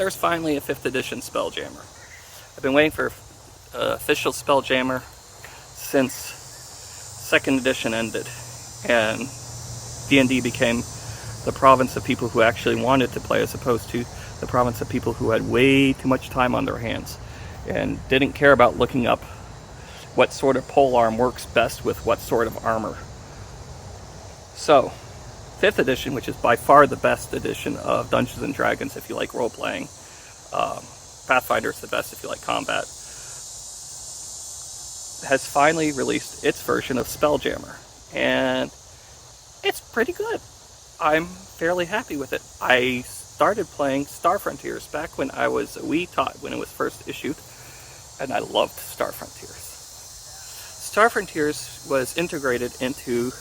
there's finally a 5th edition Spelljammer. I've been waiting for official Spelljammer since 2nd edition ended, and D&D became the province of people who actually wanted to play, as opposed to the province of people who had way too much time on their hands and didn't care about looking up what sort of polearm works best with what sort of armor. So, 5th edition, which is by far the best edition of Dungeons and Dragons if you like role-playing, Pathfinder is the best if you like combat, has finally released its version of Spelljammer, and it's pretty good. I'm fairly happy with it. I started playing Star Frontiers back when I was a wee tot, when it was first issued, and I loved Star Frontiers. Star Frontiers was integrated into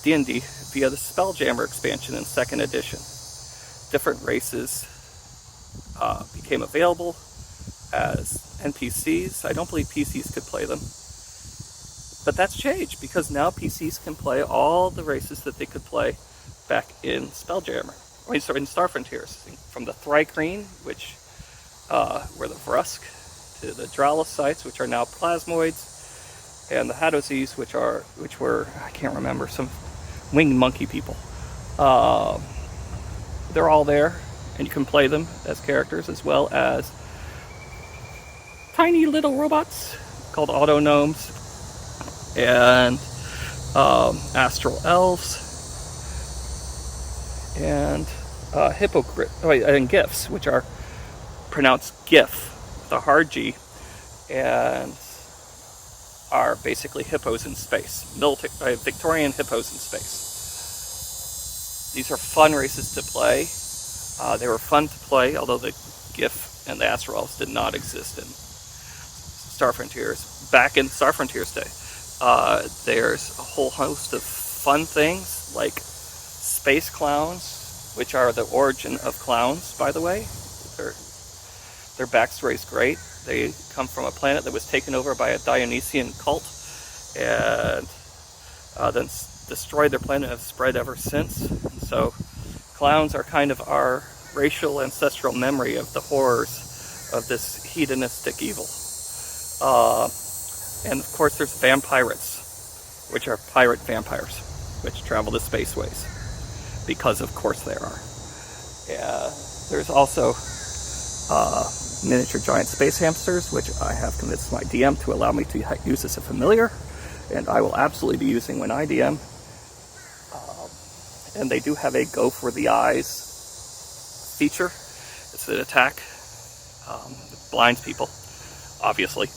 D&D via the Spelljammer expansion in 2nd edition. Different races became available as NPCs. I don't believe PCs could play them. But that's changed, because now PCs can play all the races that they could play back in Spelljammer. In Star Frontiers. From the Thri-Kreen, which were the Vrusk, to the Dralocytes, which are now Plasmoids, and the Hadozes, which were, I can't remember, some winged monkey people. They're all there, and you can play them as characters, as well as tiny little robots called Autognomes, and Astral Elves, and and Gifs, which are pronounced GIF, the hard G, and are basically hippos in space, Victorian hippos in space. These are fun races to play. They were fun to play, although the GIF and the Astral Elves did not exist in Star Frontiers. Back in Star Frontiers day, there's a whole host of fun things, like space clowns, which are the origin of clowns, by the way. Their backstory is great. They come from a planet that was taken over by a Dionysian cult, and then destroyed their planet and have spread ever since. And so clowns are kind of our racial ancestral memory of the horrors of this hedonistic evil. And of course there's vampirates, which are pirate vampires, which travel the spaceways, because of course there are. There's also miniature giant space hamsters, which I have convinced my DM to allow me to use as a familiar, and I will absolutely be using when I DM. And they do have a go for the eyes feature. It's an attack. It blinds people, obviously.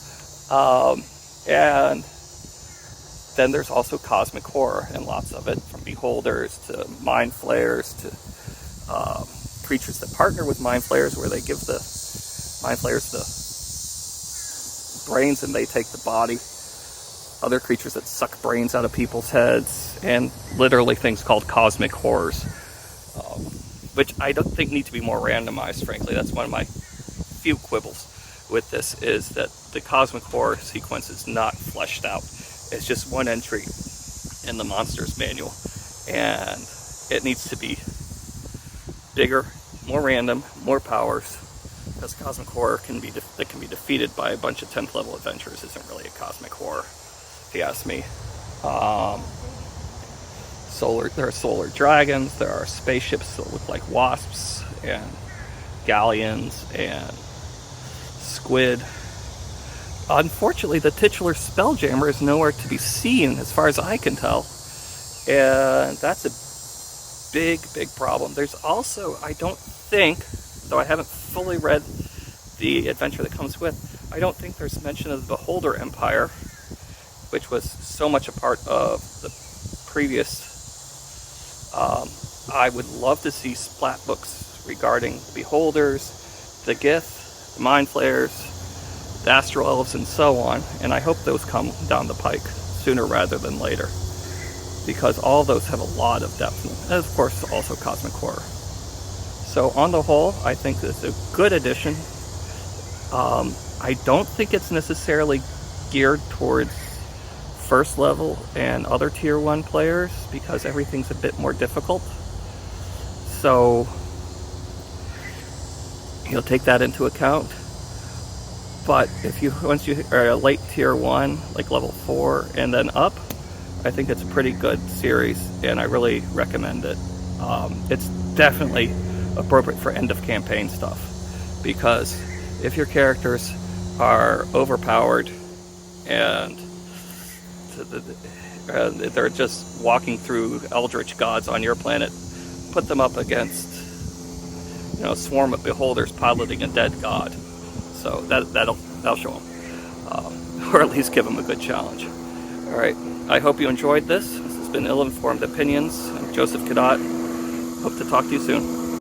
And then there's also cosmic horror, and lots of it, from beholders to mind flayers to creatures that partner with mind flayers, where they give the mind flayers the brains and they take the body. Other creatures that suck brains out of people's heads, and literally things called cosmic horrors, which I don't think need to be more randomized, frankly. That's one of my few quibbles with this, is that the cosmic horror sequence is not fleshed out. It's just one entry in the monsters manual, and it needs to be bigger, more random, more powers, because cosmic horror that can be defeated by a bunch of 10th level adventurers isn't really a cosmic horror, if you ask me. There are solar dragons, there are spaceships that look like wasps, and galleons, and squid. Unfortunately, the titular Spelljammer is nowhere to be seen, as far as I can tell, and that's a big, big problem. There's also, I don't think, though I haven't fully read the adventure that comes with, I don't think there's mention of the Beholder Empire, which was so much a part of the previous. I would love to see splat books regarding Beholders, the Gith, the Mind Flayers, the Astral Elves, and so on, and I hope those come down the pike sooner rather than later, because all those have a lot of depth, and of course also cosmic horror. So on the whole, I think it's a good addition. I don't think it's necessarily geared towards first level and other tier 1 players, because everything's a bit more difficult. So you'll take that into account. But if you once you are a late tier 1, like level 4 and then up, I think it's a pretty good series, and I really recommend it. It's definitely appropriate for end of campaign stuff, because if your characters are overpowered and they're just walking through eldritch gods on your planet, put them up against, you know, a swarm of beholders piloting a dead god. So that'll show them, or at least give them a good challenge. All right, I hope you enjoyed this. This has been Ill-Informed Opinions. I'm Joseph Cadott. Hope to talk to you soon.